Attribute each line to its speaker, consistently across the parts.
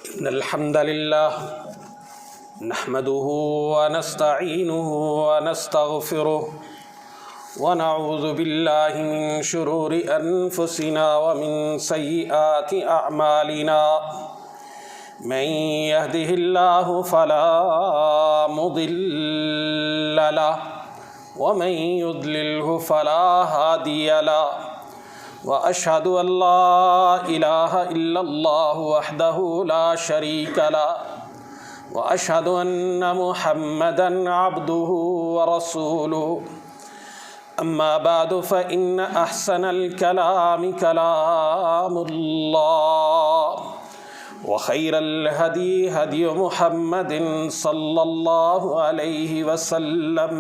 Speaker 1: إن الحمد لله نحمده ونستعينه ونستغفره ونعوذ بالله من شرور أنفسنا ومن سيئات أعمالنا من يهده الله فلا مضل له ومن يضلله فلا هادي له وأشهد أن لا إله إلا الله وحده لا شريك له وأشهد أن محمدًا عبده ورسوله أما بعد فإن أحسن الكلام كلام الله وخير الهدي هدي محمد صلى الله عليه وسلم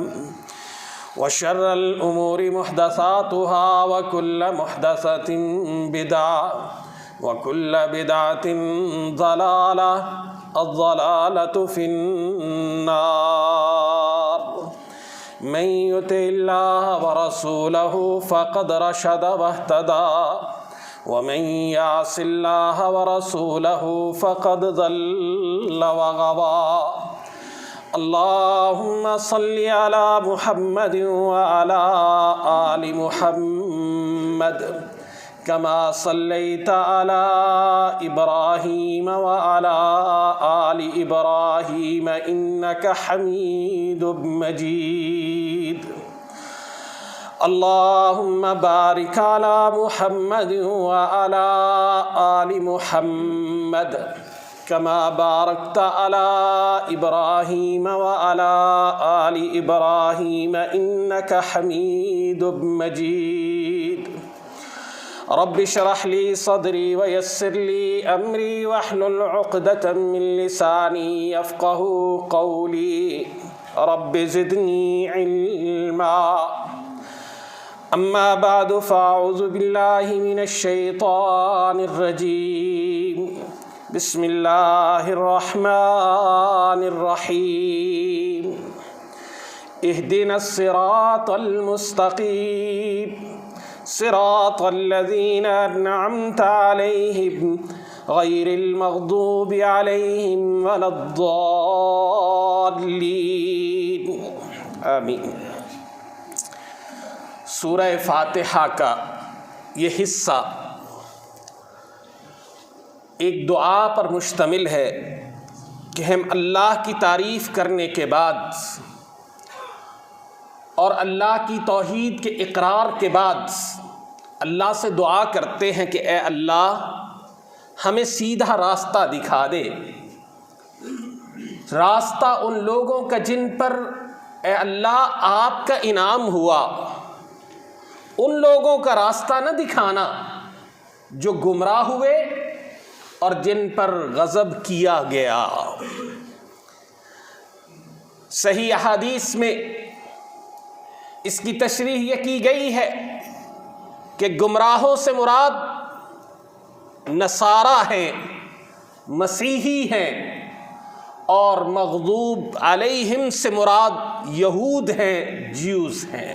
Speaker 1: وشر الأمور محدثاتها وكل محدثة بدعة وكل بدعة ضلالة الضلالة في النار من يطع الله ورسوله فقد رشد واهتدى ومن يعص الله ورسوله فقد ضل وغوى اللهم صل على محمد وعلى آل محمد كما صليت على إبراهيم وعلى آل إبراهيم إنك حميد مجيد اللهم بارك على محمد وعلى آل محمد كما باركت على إبراهيم وعلى آل إبراهيم إنك حميد مجيد رب اشرح لي صدري ويسر لي أمري واحلل عقدة من لساني يفقه قولي رب زدني علما أما بعد فأعوذ بالله من الشيطان الرجيم بسم الله الرحمن الرحيم اهدنا الصراط المستقيم صراط الذين أنعمت عليهم غير المغضوب عليهم ولا الضالين آمین۔ سورہ فاتحہ کا یہ حصہ ایک دعا پر مشتمل ہے کہ ہم اللہ کی تعریف کرنے کے بعد اور اللہ کی توحید کے اقرار کے بعد اللہ سے دعا کرتے ہیں کہ اے اللہ ہمیں سیدھا راستہ دکھا دے، راستہ ان لوگوں کا جن پر اے اللہ آپ کا انعام ہوا، ان لوگوں کا راستہ نہ دکھانا جو گمراہ ہوئے اور جن پر غضب کیا گیا۔ صحیح احادیث میں اس کی تشریح یہ کی گئی ہے کہ گمراہوں سے مراد نصارہ ہیں، مسیحی ہیں، اور مغضوب علیہم سے مراد یہود ہیں، جیوز ہیں۔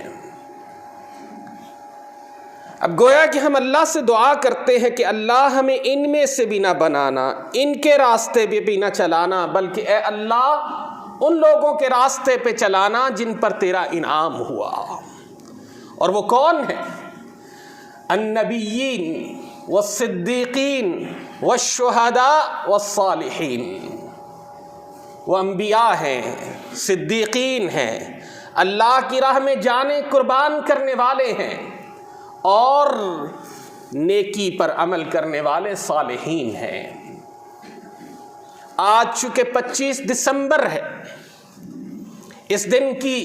Speaker 1: اب گویا کہ ہم اللہ سے دعا کرتے ہیں کہ اللہ ہمیں ان میں سے بھی نہ بنانا، ان کے راستے پہ بھی نہ چلانا، بلکہ اے اللہ ان لوگوں کے راستے پہ چلانا جن پر تیرا انعام ہوا۔ اور وہ کون ہیں؟ النبیین والصدیقین والشہداء والصالحین۔ وہ انبیاء ہیں، صدیقین ہیں، اللہ کی راہ میں جانیں قربان کرنے والے ہیں، اور نیکی پر عمل کرنے والے صالحین ہیں۔ آج چونکہ 25 دسمبر ہے، اس دن کی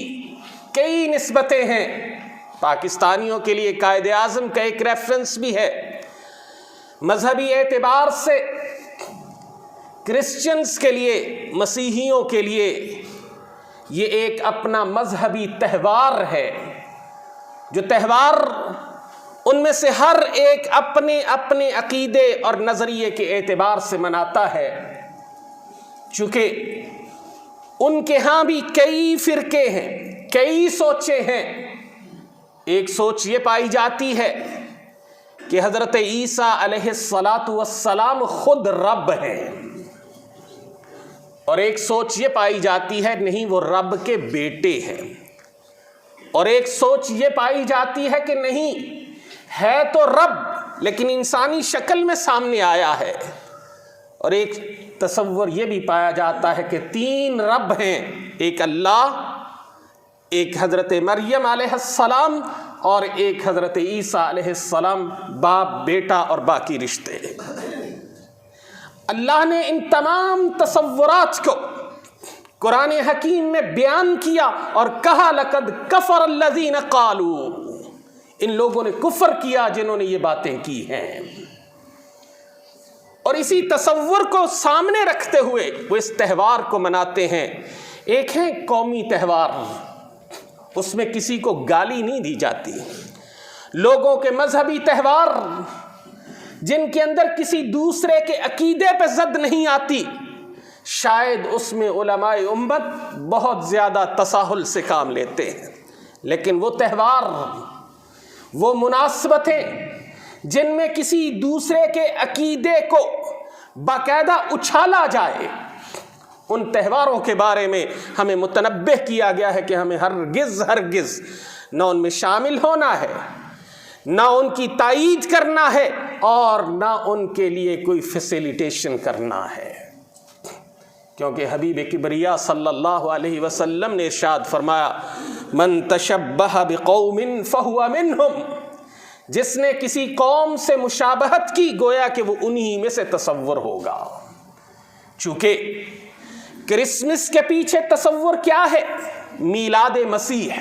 Speaker 1: کئی نسبتیں ہیں، پاکستانیوں کے لیے قائد اعظم کا ایک ریفرنس بھی ہے، مذہبی اعتبار سے کرسچنز کے لیے، مسیحیوں کے لیے یہ ایک اپنا مذہبی تہوار ہے، جو تہوار ان میں سے ہر ایک اپنے اپنے عقیدے اور نظریے کے اعتبار سے مناتا ہے۔ چونکہ ان کے ہاں بھی کئی فرقے ہیں، کئی سوچیں ہیں۔ ایک سوچ یہ پائی جاتی ہے کہ حضرت عیسیٰ علیہ الصلاۃ والسلام خود رب ہیں، اور ایک سوچ یہ پائی جاتی ہے نہیں وہ رب کے بیٹے ہیں، اور ایک سوچ یہ پائی جاتی ہے کہ نہیں ہے تو رب لیکن انسانی شکل میں سامنے آیا ہے، اور ایک تصور یہ بھی پایا جاتا ہے کہ تین رب ہیں، ایک اللہ، ایک حضرت مریم علیہ السلام اور ایک حضرت عیسیٰ علیہ السلام، باپ بیٹا اور باقی رشتے۔ اللہ نے ان تمام تصورات کو قرآن حکیم میں بیان کیا اور کہا لقد کفر الذین قالوا، ان لوگوں نے کفر کیا جنہوں نے یہ باتیں کی ہیں۔ اور اسی تصور کو سامنے رکھتے ہوئے وہ اس تہوار کو مناتے ہیں۔ ایک ہے قومی تہوار، اس میں کسی کو گالی نہیں دی جاتی، لوگوں کے مذہبی تہوار جن کے اندر کسی دوسرے کے عقیدے پہ زد نہیں آتی، شاید اس میں علماء امت بہت زیادہ تساہل سے کام لیتے ہیں، لیکن وہ تہوار، وہ مناسبتیں جن میں کسی دوسرے کے عقیدے کو باقاعدہ اچھالا جائے، ان تہواروں کے بارے میں ہمیں متنبہ کیا گیا ہے کہ ہمیں ہرگز نہ ان میں شامل ہونا ہے، نہ ان کی تائید کرنا ہے، اور نہ ان کے لیے کوئی فیسیلیٹیشن کرنا ہے، کیونکہ حبیب کبریا صلی اللہ علیہ وسلم نے ارشاد فرمایا من تشبہ بقوم فہو منہم، جس نے کسی قوم سے مشابہت کی گویا کہ وہ انہی میں سے تصور ہوگا۔ چونکہ کرسمس کے پیچھے تصور کیا ہے؟ میلاد مسیح،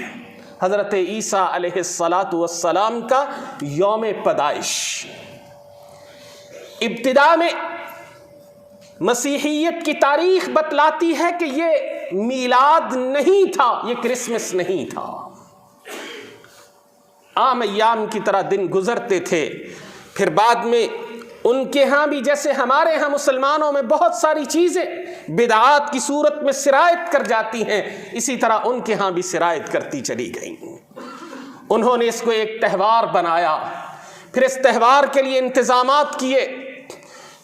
Speaker 1: حضرت عیسیٰ علیہ السلام کا یوم پیدائش۔ ابتدا میں مسیحیت کی تاریخ بتلاتی ہے کہ یہ میلاد نہیں تھا، یہ کرسمس نہیں تھا، عام ایام کی طرح دن گزرتے تھے۔ پھر بعد میں ان کے ہاں بھی جیسے ہمارے ہاں مسلمانوں میں بہت ساری چیزیں بدعات کی صورت میں سرایت کر جاتی ہیں، اسی طرح ان کے ہاں بھی سرایت کرتی چلی گئیں۔ انہوں نے اس کو ایک تہوار بنایا، پھر اس تہوار کے لیے انتظامات کیے،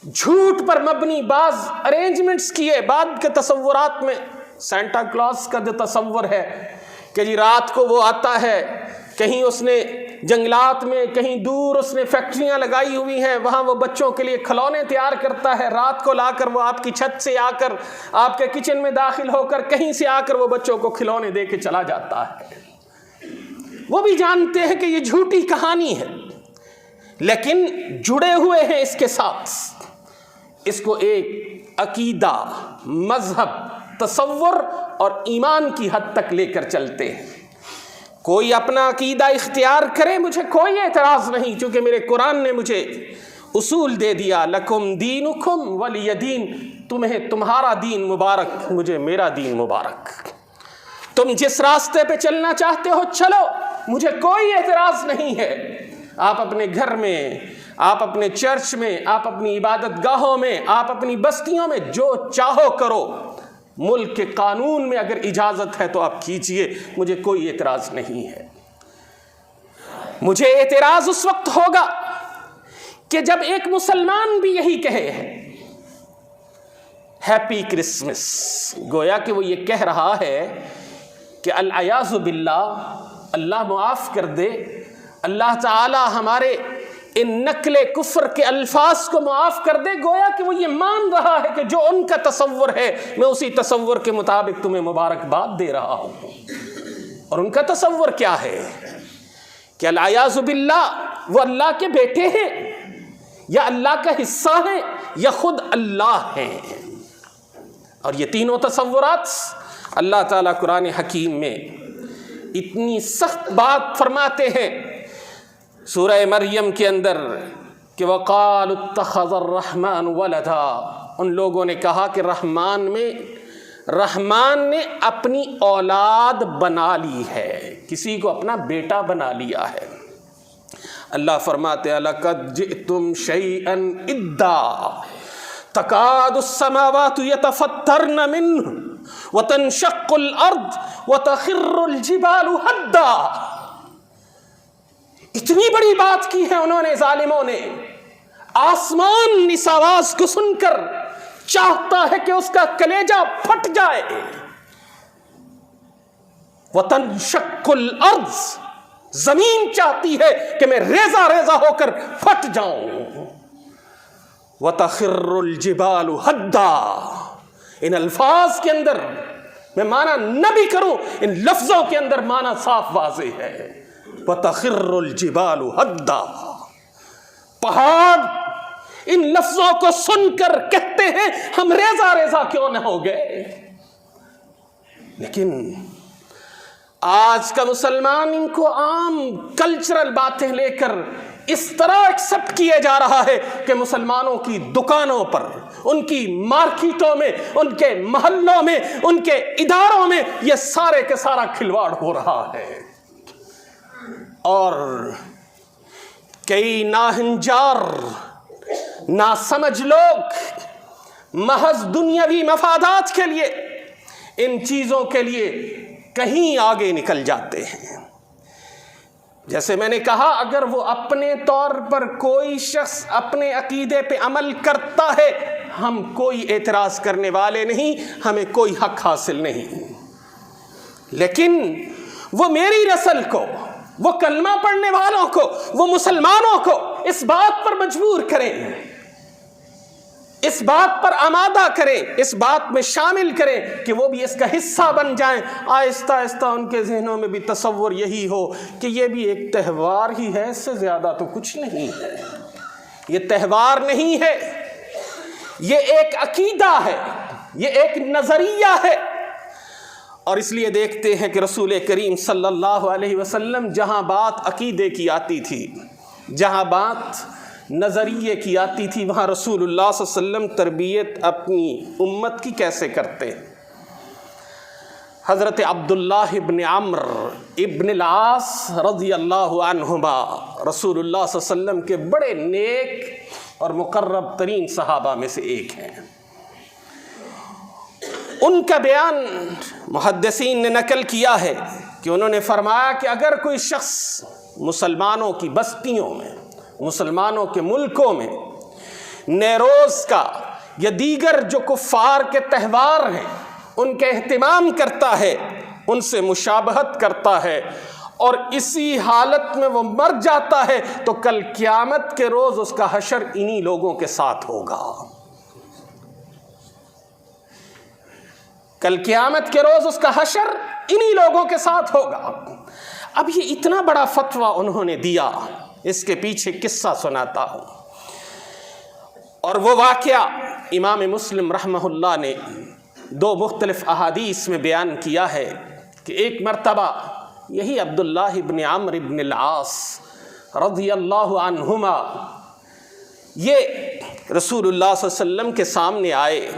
Speaker 1: جھوٹ پر مبنی بعض ارینجمنٹس کیے۔ بعد کے تصورات میں سینٹا کلاس کا جو تصور ہے کہ جی رات کو وہ آتا ہے، کہیں اس نے جنگلات میں کہیں دور اس نے فیکٹریاں لگائی ہوئی ہیں، وہاں وہ بچوں کے لیے کھلونے تیار کرتا ہے، رات کو لا کر وہ آپ کی چھت سے آ کر آپ کے کچن میں داخل ہو کر کہیں سے آ کر وہ بچوں کو کھلونے دے کے چلا جاتا ہے۔ وہ بھی جانتے ہیں کہ یہ جھوٹی کہانی ہے، لیکن جڑے ہوئے ہیں اس کے ساتھ، اس کو ایک عقیدہ، مذہب، تصور اور ایمان کی حد تک لے کر چلتے ہیں۔ کوئی اپنا عقیدہ اختیار کرے، مجھے کوئی اعتراض نہیں، چونکہ میرے قرآن نے مجھے اصول دے دیا، لکم دینکم ولی دین، تمہیں تمہارا دین مبارک، مجھے میرا دین مبارک، تم جس راستے پہ چلنا چاہتے ہو چلو، مجھے کوئی اعتراض نہیں ہے۔ آپ اپنے گھر میں، آپ اپنے چرچ میں، آپ اپنی عبادت گاہوں میں، آپ اپنی بستیوں میں جو چاہو کرو، ملک کے قانون میں اگر اجازت ہے تو آپ کیجئے، مجھے کوئی اعتراض نہیں ہے۔ مجھے اعتراض اس وقت ہوگا کہ جب ایک مسلمان بھی یہی کہے ہے ہیپی کرسمس، گویا کہ وہ یہ کہہ رہا ہے کہ العیاذ باللہ، اللہ معاف کر دے، اللہ تعالی ہمارے ان نقل کفر کے الفاظ کو معاف کر دے، گویا کہ وہ یہ مان رہا ہے کہ جو ان کا تصور ہے میں اسی تصور کے مطابق تمہیں مبارکباد دے رہا ہوں۔ اور ان کا تصور کیا ہے کہ العیاذ باللہ وہ اللہ کے بیٹے ہیں، یا اللہ کا حصہ ہیں، یا خود اللہ ہیں۔ اور یہ تینوں تصورات اللہ تعالیٰ قرآن حکیم میں اتنی سخت بات فرماتے ہیں سورہ مریم کے اندر کہ وَقَالُوا اتَّخَذَ الرَّحْمَنُ وَلَدًا، ان لوگوں نے کہا کہ رحمان نے اپنی اولاد بنا لی ہے، کسی کو اپنا بیٹا بنا لیا ہے۔ اللہ فرماتے ہیں لَقَدْ جِئْتُمْ شَيْئًا إِدًّا تَكَادُ السَّمَاوَاتُ يَتَفَطَّرْنَ مِنْهُ وَتَنشَقُّ الْأَرْضُ وَتَخِرُّ الْجِبَالُ هَدًّا۔ اتنی بڑی بات کی ہے انہوں نے، ظالموں نے، آسمان اس آواز کو سن کر چاہتا ہے کہ اس کا کلیجہ پھٹ جائے. وَتَنشَقُّ الْأَرْضُ، زمین چاہتی ہے کہ میں ریزہ ریزہ ہو کر پھٹ جاؤں. وَتَخِرُّ الْجِبَالُ هَدًّا، ان الفاظ کے اندر میں معنی نہ بھی کروں، ان لفظوں کے اندر معنی صاف واضح ہے. وَتَخِرُّ الْجِبَالُ هَدًّا، پہاڑ ان لفظوں کو سن کر کہتے ہیں ہم ریزہ ریزہ کیوں نہ ہو گئے. لیکن آج کا مسلمان ان کو عام کلچرل باتیں لے کر اس طرح ایکسپٹ کیے جا رہا ہے کہ مسلمانوں کی دکانوں پر، ان کی مارکیٹوں میں، ان کے محلوں میں، ان کے اداروں میں یہ سارے کے سارا کھلواڑ ہو رہا ہے. اور کئی ناہنجار ناسمجھ لوگ محض دنیاوی مفادات کے لیے، ان چیزوں کے لیے کہیں آگے نکل جاتے ہیں. جیسے میں نے کہا، اگر وہ اپنے طور پر کوئی شخص اپنے عقیدے پہ عمل کرتا ہے، ہم کوئی اعتراض کرنے والے نہیں، ہمیں کوئی حق حاصل نہیں. لیکن وہ میری نسل کو، وہ کلمہ پڑھنے والوں کو، وہ مسلمانوں کو اس بات پر مجبور کریں، اس بات پر آمادہ کریں، اس بات میں شامل کریں کہ وہ بھی اس کا حصہ بن جائیں. آہستہ آہستہ ان کے ذہنوں میں بھی تصور یہی ہو کہ یہ بھی ایک تہوار ہی ہے، اس سے زیادہ تو کچھ نہیں ہے. یہ تہوار نہیں ہے، یہ ایک عقیدہ ہے، یہ ایک نظریہ ہے. اور اس لیے دیکھتے ہیں کہ رسول کریم صلی اللہ علیہ وسلم جہاں بات عقیدے کی آتی تھی، جہاں بات نظریے کی آتی تھی، وہاں رسول اللہ صلی اللہ علیہ وسلم تربیت اپنی امت کی کیسے کرتے. حضرت عبداللہ ابن عمرو ابن العاص رضی اللہ عنہما رسول اللہ صلی اللہ علیہ وسلم کے بڑے نیک اور مقرب ترین صحابہ میں سے ایک ہیں. ان کا بیان محدثین نے نقل کیا ہے کہ انہوں نے فرمایا کہ اگر کوئی شخص مسلمانوں کی بستیوں میں، مسلمانوں کے ملکوں میں نیروز کا یا دیگر جو کفار کے تہوار ہیں ان کے اہتمام کرتا ہے، ان سے مشابہت کرتا ہے، اور اسی حالت میں وہ مر جاتا ہے، تو کل قیامت کے روز اس کا حشر انہی لوگوں کے ساتھ ہوگا. کل قیامت کے روز اس کا حشر انہی لوگوں کے ساتھ ہوگا. اب یہ اتنا بڑا فتویٰ انہوں نے دیا، اس کے پیچھے قصہ سناتا ہوں. اور وہ واقعہ امام مسلم رحمہ اللہ نے دو مختلف احادیث میں بیان کیا ہے کہ ایک مرتبہ یہی عبداللہ ابن عمرو ابن العاص رضی اللہ عنہما یہ رسول اللہ صلی اللہ علیہ وسلم کے سامنے آئے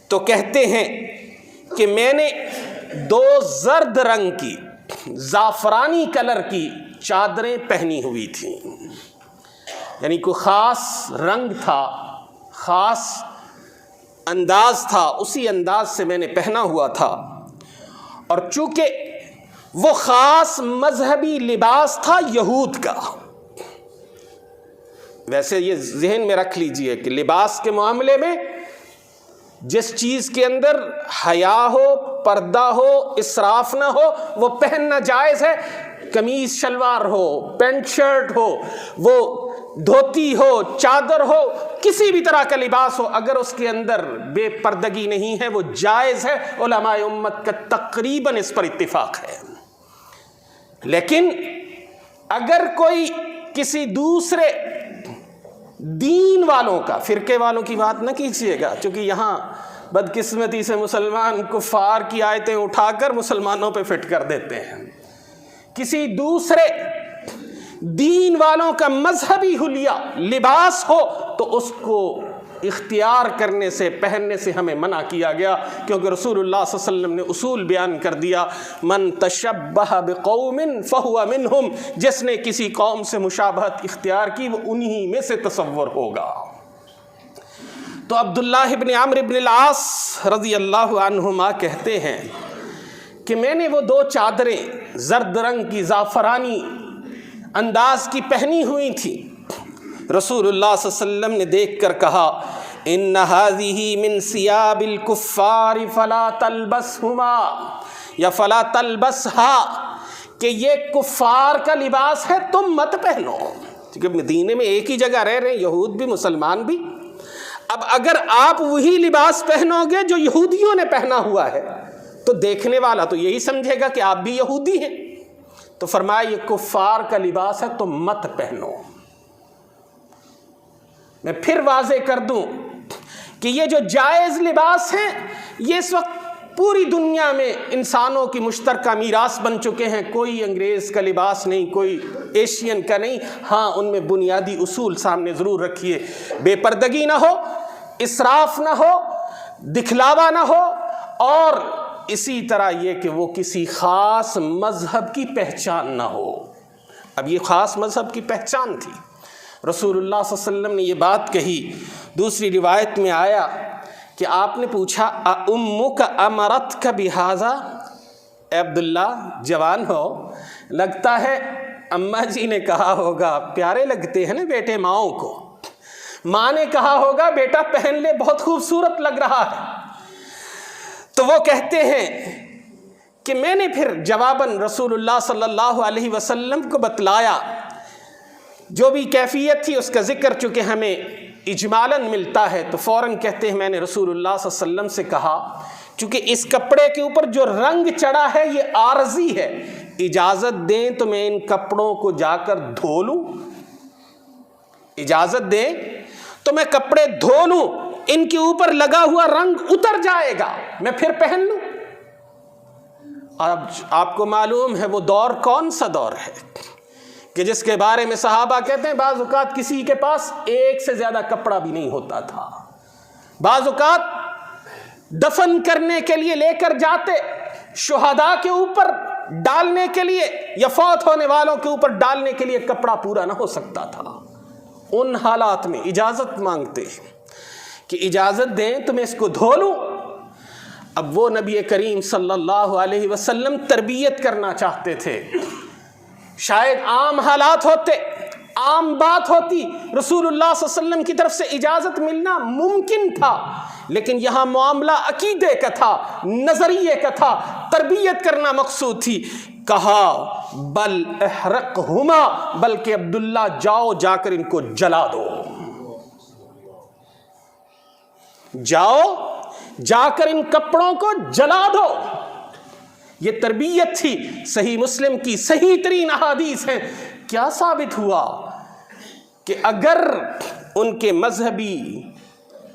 Speaker 1: تو کہتے ہیں کہ میں نے دو زرد رنگ کی، زعفرانی کلر کی چادریں پہنی ہوئی تھیں. یعنی کوئی خاص رنگ تھا، خاص انداز تھا، اسی انداز سے میں نے پہنا ہوا تھا. اور چونکہ وہ خاص مذہبی لباس تھا یہود کا. ویسے یہ ذہن میں رکھ لیجئے کہ لباس کے معاملے میں جس چیز کے اندر حیا ہو، پردہ ہو، اسراف نہ ہو، وہ پہننا جائز ہے. قمیص شلوار ہو، پینٹ شرٹ ہو، وہ دھوتی ہو، چادر ہو، کسی بھی طرح کا لباس ہو، اگر اس کے اندر بے پردگی نہیں ہے وہ جائز ہے. علماء امت کا تقریباً اس پر اتفاق ہے. لیکن اگر کوئی کسی دوسرے دین والوں کا، فرقے والوں کی بات نہ کیجیے گا، چونکہ یہاں بدقسمتی سے مسلمان کفار کی آیتیں اٹھا کر مسلمانوں پہ فٹ کر دیتے ہیں. کسی دوسرے دین والوں کا مذہبی حلیہ لباس ہو تو اس کو اختیار کرنے سے، پہننے سے ہمیں منع کیا گیا، کیونکہ رسول اللہ صلی اللہ علیہ وسلم نے اصول بیان کر دیا، من تشبہ بقوم فہو منہم، جس نے کسی قوم سے مشابہت اختیار کی وہ انہی میں سے تصور ہوگا. تو عبداللہ ابن عمرو ابن العاص رضی اللہ عنہما کہتے ہیں کہ میں نے وہ دو چادریں زرد رنگ کی زعفرانی انداز کی پہنی ہوئی تھی. رسول اللہ صلی اللہ علیہ وسلم نے دیکھ کر کہا ان ھذہ من ثیاب الکفار فلا تلبسہما یا فلا تلبسھا، کہ یہ کفار کا لباس ہے تم مت پہنو. کیونکہ مدینے میں ایک ہی جگہ رہ رہے ہیں یہود بھی مسلمان بھی. اب اگر آپ وہی لباس پہنو گے جو یہودیوں نے پہنا ہوا ہے تو دیکھنے والا تو یہی سمجھے گا کہ آپ بھی یہودی ہیں. تو فرمایا یہ کفار کا لباس ہے تو مت پہنو. میں پھر واضح کر دوں کہ یہ جو جائز لباس ہیں یہ اس وقت پوری دنیا میں انسانوں کی مشترکہ میراث بن چکے ہیں. کوئی انگریز کا لباس نہیں، کوئی ایشین کا نہیں. ہاں ان میں بنیادی اصول سامنے ضرور رکھیے، بے پردگی نہ ہو، اسراف نہ ہو، دکھلاوا نہ ہو، اور اسی طرح یہ کہ وہ کسی خاص مذہب کی پہچان نہ ہو. اب یہ خاص مذہب کی پہچان تھی. رسول اللہ صلی اللہ علیہ وسلم نے یہ بات کہی. دوسری روایت میں آیا کہ آپ نے پوچھا اُمُّکَ أَمَرَتْكَ بِهَذَا، اے عبداللہ جوان ہو، لگتا ہے اماں جی نے کہا ہوگا، پیارے لگتے ہیں نا بیٹے ماؤں کو، ماں نے کہا ہوگا بیٹا پہن لے بہت خوبصورت لگ رہا ہے. تو وہ کہتے ہیں کہ میں نے پھر جواباً رسول اللہ صلی اللہ علیہ وسلم کو بتلایا، جو بھی کیفیت تھی اس کا ذکر چونکہ ہمیں اجمالاً ملتا ہے. تو فوراً کہتے ہیں میں نے رسول اللہ صلی اللہ علیہ وسلم سے کہا چونکہ اس کپڑے کے اوپر جو رنگ چڑھا ہے یہ عارضی ہے، اجازت دیں تو میں ان کپڑوں کو جا کر دھو لوں؟ اجازت دیں تو میں کپڑے دھو لوں، ان کے اوپر لگا ہوا رنگ اتر جائے گا، میں پھر پہن لوں. اب آپ کو معلوم ہے وہ دور کون سا دور ہے کہ جس کے بارے میں صحابہ کہتے ہیں بعض اوقات کسی کے پاس ایک سے زیادہ کپڑا بھی نہیں ہوتا تھا. بعض اوقات دفن کرنے کے لیے لے کر جاتے، شہداء کے اوپر ڈالنے کے لیے یا فوت ہونے والوں کے اوپر ڈالنے کے لیے کپڑا پورا نہ ہو سکتا تھا. ان حالات میں اجازت مانگتے ہیں کہ اجازت دیں تو میں اس کو دھو لوں. اب وہ نبی کریم صلی اللہ علیہ وسلم تربیت کرنا چاہتے تھے. شاید عام حالات ہوتے، عام بات ہوتی، رسول اللہ صلی اللہ علیہ وسلم کی طرف سے اجازت ملنا ممکن تھا، لیکن یہاں معاملہ عقیدے کا تھا، نظریے کا تھا، تربیت کرنا مقصود تھی. کہا بل احرقہما، بلکہ عبداللہ جاؤ جا کر ان کو جلا دو، جاؤ جا کر ان کپڑوں کو جلا دو. یہ تربیت تھی. صحیح مسلم کی صحیح ترین احادیث ہیں. کیا ثابت ہوا کہ اگر ان کے مذہبی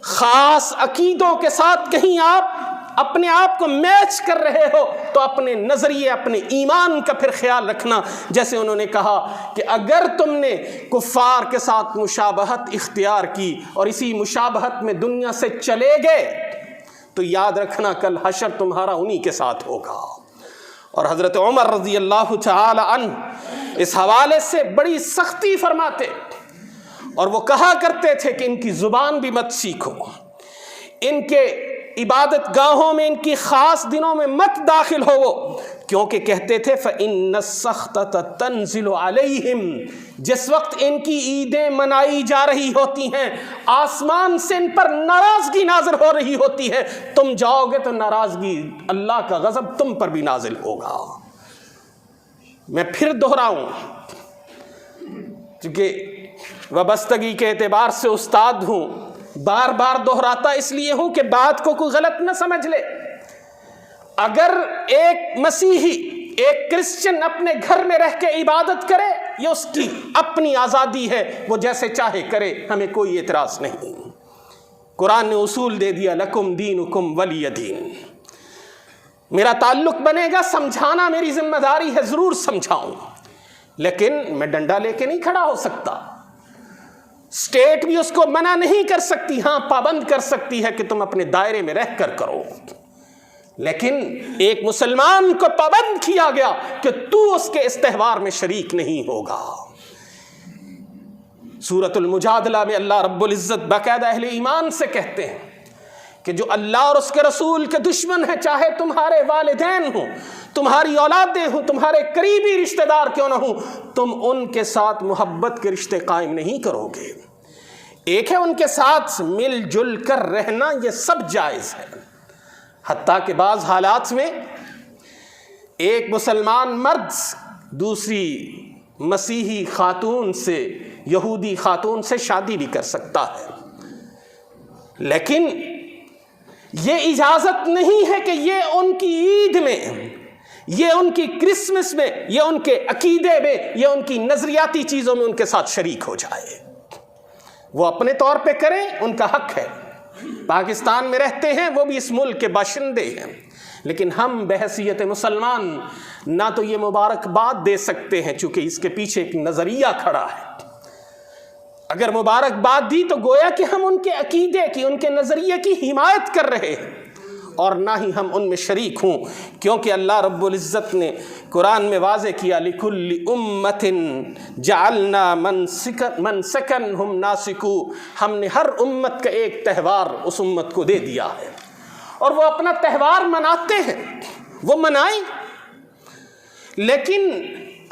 Speaker 1: خاص عقیدوں کے ساتھ کہیں آپ اپنے آپ کو میچ کر رہے ہو تو اپنے نظریے، اپنے ایمان کا پھر خیال رکھنا. جیسے انہوں نے کہا کہ اگر تم نے کفار کے ساتھ مشابہت اختیار کی اور اسی مشابہت میں دنیا سے چلے گئے تو یاد رکھنا کل حشر تمہارا انہی کے ساتھ ہوگا. اور حضرت عمر رضی اللہ تعالی عنہ اس حوالے سے بڑی سختی فرماتے اور وہ کہا کرتے تھے کہ ان کی زبان بھی مت سیکھو، ان کے عبادت گاہوں میں، ان کی خاص دنوں میں مت داخل ہو وہ، کیونکہ کہتے تھے فَإِنَّ السَّخْطَةَ تَنزِلُ عَلَيْهِمْ، جس وقت ان کی عیدیں منائی جا رہی ہوتی ہیں آسمان سے ان پر ناراضگی نازل ہو رہی ہوتی ہے، تم جاؤ گے تو ناراضگی، اللہ کا غضب تم پر بھی نازل ہوگا. میں پھر دہراؤں کیونکہ وابستگی کے اعتبار سے استاد ہوں، بار بار دہراتا اس لیے ہوں کہ بات کو کوئی غلط نہ سمجھ لے. اگر ایک مسیحی، ایک کرسچن اپنے گھر میں رہ کے عبادت کرے یہ اس کی اپنی آزادی ہے، وہ جیسے چاہے کرے، ہمیں کوئی اعتراض نہیں. قرآن نے اصول دے دیا لکم دینکم ولی دین. میرا تعلق بنے گا، سمجھانا میری ذمہ داری ہے، ضرور سمجھاؤں، لیکن میں ڈنڈا لے کے نہیں کھڑا ہو سکتا. اسٹیٹ بھی اس کو منع نہیں کر سکتی، ہاں پابند کر سکتی ہے کہ تم اپنے دائرے میں رہ کر کرو، لیکن ایک مسلمان کو پابند کیا گیا کہ تو اس کے اس تہوار میں شریک نہیں ہوگا. سورۃ المجادلہ میں اللہ رب العزت باقاعدہ اہل ایمان سے کہتے ہیں کہ جو اللہ اور اس کے رسول کے دشمن ہیں، چاہے تمہارے والدین ہوں، تمہاری اولادیں ہوں، تمہارے قریبی رشتہ دار کیوں نہ ہوں، تم ان کے ساتھ محبت کے رشتے قائم نہیں کرو گے. ایک ہے ان کے ساتھ مل جل کر رہنا، یہ سب جائز ہے، حتیٰ کہ بعض حالات میں ایک مسلمان مرد دوسری مسیحی خاتون سے، یہودی خاتون سے شادی بھی کر سکتا ہے، لیکن یہ اجازت نہیں ہے کہ یہ ان کی عید میں، یہ ان کی کرسمس میں، یہ ان کے عقیدے میں، یہ ان کی نظریاتی چیزوں میں ان کے ساتھ شریک ہو جائے۔ وہ اپنے طور پہ کریں، ان کا حق ہے، پاکستان میں رہتے ہیں، وہ بھی اس ملک کے باشندے ہیں، لیکن ہم بحیثیت مسلمان نہ تو یہ مبارکباد دے سکتے ہیں، چونکہ اس کے پیچھے ایک نظریہ کھڑا ہے۔ اگر مبارکباد دی تو گویا کہ ہم ان کے عقیدے کی، ان کے نظریے کی حمایت کر رہے ہیں، اور نہ ہی ہم ان میں شریک ہوں، کیونکہ اللہ رب العزت نے قرآن میں واضح کیا لِكُلِّ أُمَّةٍ جَعَلْنَا مَنْسَكًا هُمْ نَاسِكُوهُ، ہم نے ہر امت کا ایک تہوار اس امت کو دے دیا ہے، اور وہ اپنا تہوار مناتے ہیں، وہ منائیں، لیکن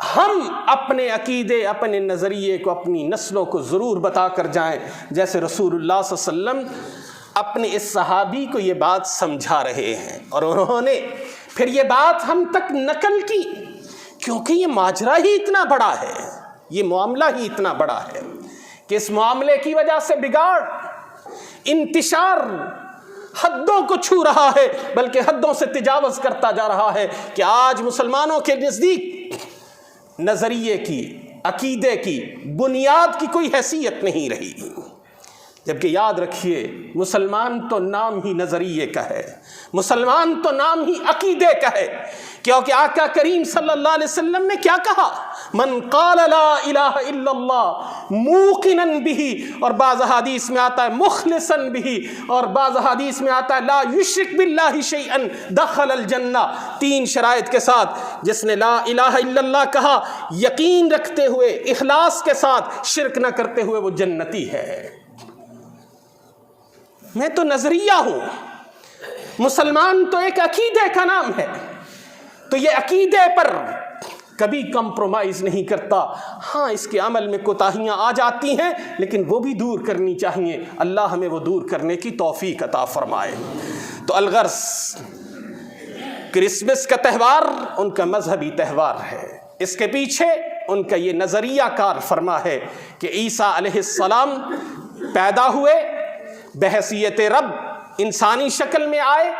Speaker 1: ہم اپنے عقیدے، اپنے نظریے کو، اپنی نسلوں کو ضرور بتا کر جائیں، جیسے رسول اللہ صلی اللہ علیہ وسلم اپنے اس صحابی کو یہ بات سمجھا رہے ہیں، اور انہوں نے پھر یہ بات ہم تک نقل کی، کیونکہ یہ ماجرا ہی اتنا بڑا ہے، یہ معاملہ ہی اتنا بڑا ہے کہ اس معاملے کی وجہ سے بگاڑ، انتشار حدوں کو چھو رہا ہے، بلکہ حدوں سے تجاوز کرتا جا رہا ہے کہ آج مسلمانوں کے نزدیک نظریے کی، عقیدے کی، بنیاد کی کوئی حیثیت نہیں رہی، جبکہ یاد رکھیے مسلمان تو نام ہی نظریے کا ہے، مسلمان تو نام ہی عقیدے کا ہے، کیونکہ آقا کریم صلی اللہ علیہ وسلم نے کیا کہا؟ من قال لا الہ الا اللہ موقنا بہ، اور بعض حدیث میں آتا ہے مخلصا بہ، اور بعض حدیث میں آتا ہے لا یشرک باللہ شیئا دخل الجنہ، تین شرائط کے ساتھ، جس نے لا الہ الا اللہ کہا یقین رکھتے ہوئے، اخلاص کے ساتھ، شرک نہ کرتے ہوئے، وہ جنتی ہے۔ میں تو نظریہ ہوں، مسلمان تو ایک عقیدے کا نام ہے، تو یہ عقیدے پر کبھی کمپرومائز نہیں کرتا۔ ہاں اس کے عمل میں کوتاہیاں آ جاتی ہیں، لیکن وہ بھی دور کرنی چاہیے، اللہ ہمیں وہ دور کرنے کی توفیق عطا فرمائے۔ تو الغرض کرسمس کا تہوار ان کا مذہبی تہوار ہے، اس کے پیچھے ان کا یہ نظریہ کار فرما ہے کہ عیسیٰ علیہ السلام پیدا ہوئے، بحیثیت رب انسانی شکل میں آئے،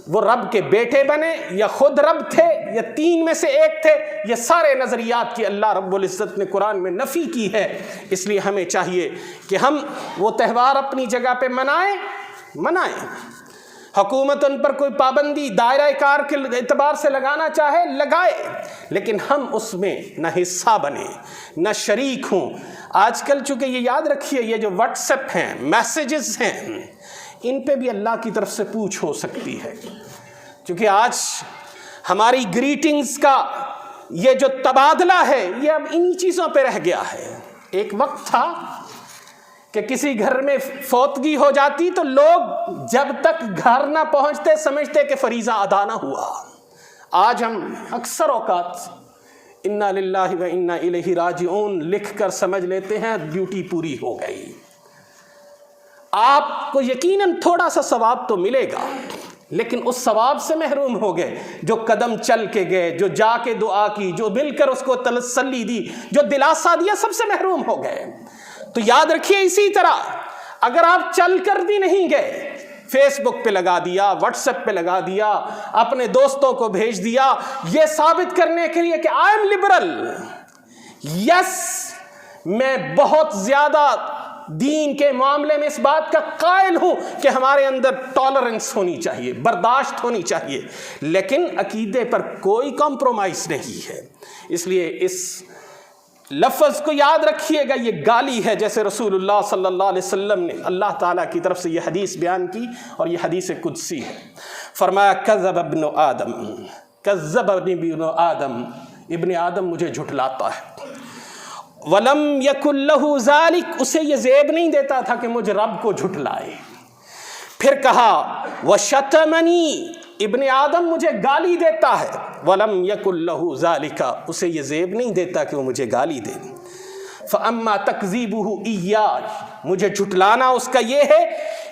Speaker 1: وہ رب کے بیٹے بنے، یا خود رب تھے، یا تین میں سے ایک تھے، یہ سارے نظریات کی اللہ رب العزت نے قرآن میں نفی کی ہے۔ اس لیے ہمیں چاہیے کہ ہم وہ تہوار اپنی جگہ پہ منائیں، حکومت ان پر کوئی پابندی دائرہ کار کے اعتبار سے لگانا چاہے لگائے، لیکن ہم اس میں نہ حصہ بنیں، نہ شریک ہوں۔ آج کل چونکہ یہ یاد رکھیے، یہ جو واٹس ایپ ہیں، میسیجز ہیں، ان پہ بھی اللہ کی طرف سے پوچھ ہو سکتی ہے، کیونکہ آج ہماری گریٹنگز کا یہ جو تبادلہ ہے، یہ اب انہی چیزوں پہ رہ گیا ہے۔ ایک وقت تھا کہ کسی گھر میں فوتگی ہو جاتی تو لوگ جب تک گھر نہ پہنچتے سمجھتے کہ فریضہ ادا نہ ہوا۔ آج ہم اکثر اوقات انا للہ و انا الیہ راجعون لکھ کر سمجھ لیتے ہیں ڈیوٹی پوری ہو گئی۔ آپ کو یقیناً تھوڑا سا ثواب تو ملے گا، لیکن اس ثواب سے محروم ہو گئے جو قدم چل کے گئے، جو جا کے دعا کی، جو مل کر اس کو تسلی دی، جو دلاسا دیا، سب سے محروم ہو گئے۔ تو یاد رکھیے اسی طرح اگر آپ چل کر بھی نہیں گئے، فیس بک پہ لگا دیا، واٹس ایپ پہ لگا دیا، اپنے دوستوں کو بھیج دیا، یہ ثابت کرنے کے لیے کہ آئی ایم لبرل، یس میں بہت زیادہ دین کے معاملے میں اس بات کا قائل ہوں کہ ہمارے اندر ٹالرنس ہونی چاہیے، برداشت ہونی چاہیے، لیکن عقیدے پر کوئی کمپرومائز نہیں ہے۔ اس لیے اس لفظ کو یاد رکھیے گا، یہ گالی ہے، جیسے رسول اللہ صلی اللہ علیہ وسلم نے اللہ تعالیٰ کی طرف سے یہ حدیث بیان کی، اور یہ حدیث قدسی ہے۔ فرمایا کذب ابن آدم، کذب ابن آدم، ابن آدم مجھے جھٹلاتا ہے، ولم یکن لہ ذالک، اسے یہ زیب نہیں دیتا تھا کہ مجھ رب کو جھٹلائے۔ پھر کہا وشتمنی، ابن آدم مجھے گالی دیتا ہے، ولم یکن لہ ذالک، اسے یہ زیب نہیں دیتا کہ وہ مجھے گالی دے۔ فاما تکذیبہ ایاہ، مجھے جھٹلانا اس کا یہ ہے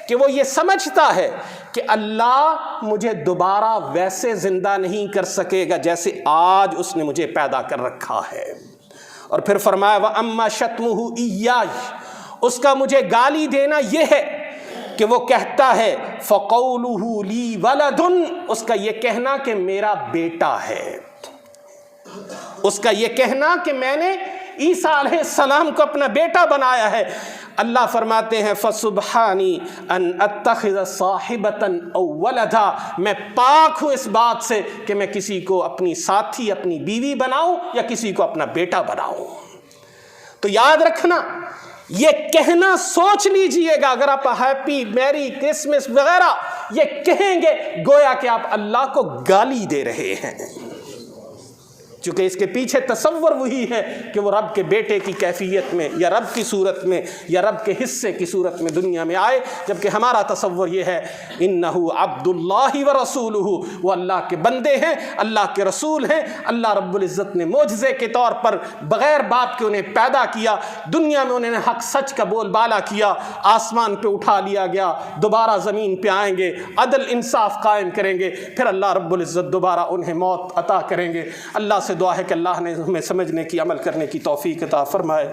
Speaker 1: کہ وہ یہ سمجھتا ہے کہ اللہ مجھے دوبارہ ویسے زندہ نہیں کر سکے گا جیسے آج اس نے مجھے پیدا کر رکھا ہے۔ اور پھر فرمایا وَأَمَّا شَتْمُهُ إِيَّايَ، اس کا مجھے گالی دینا یہ ہے کہ وہ کہتا ہے فَقَوْلُهُ لِي وَلَدٌ، اس کا یہ کہنا کہ میرا بیٹا ہے، اس کا یہ کہنا کہ میں نے عیسیٰ علیہ السلام کو اپنا بیٹا بنایا ہے۔ اللہ فرماتے ہیں فَسُبْحَانِي أَنْ أَتَّخِذَ صَاحِبَةً أَوْ وَلَدًا، میں پاک ہوں اس بات سے کہ میں کسی کو اپنی ساتھی، اپنی بیوی بناؤں یا کسی کو اپنا بیٹا بناؤں۔ تو یاد رکھنا، یہ کہنا سوچ لیجئے گا، اگر آپ ہیپی میری کرسمس وغیرہ یہ کہیں گے گویا کہ آپ اللہ کو گالی دے رہے ہیں، چونکہ اس کے پیچھے تصور وہی ہے کہ وہ رب کے بیٹے کی کیفیت میں یا رب کی صورت میں یا رب کے حصے کی صورت میں دنیا میں آئے، جبکہ ہمارا تصور یہ ہے انہو عبد اللہ ورسولہ، وہ اللہ کے بندے ہیں، اللہ کے رسول ہیں۔ اللہ رب العزت نے معجزے کے طور پر بغیر باپ کے انہیں پیدا کیا، دنیا میں انہوں نے حق سچ کا بول بالا کیا، آسمان پہ اٹھا لیا گیا، دوبارہ زمین پہ آئیں گے، عدل انصاف قائم کریں گے، پھر اللہ رب العزت دوبارہ انہیں موت عطا کریں گے۔ اللہ سے دعا ہے کہ اللہ نے ہمیں سمجھنے کی، عمل کرنے کی توفیق عطا فرمائے۔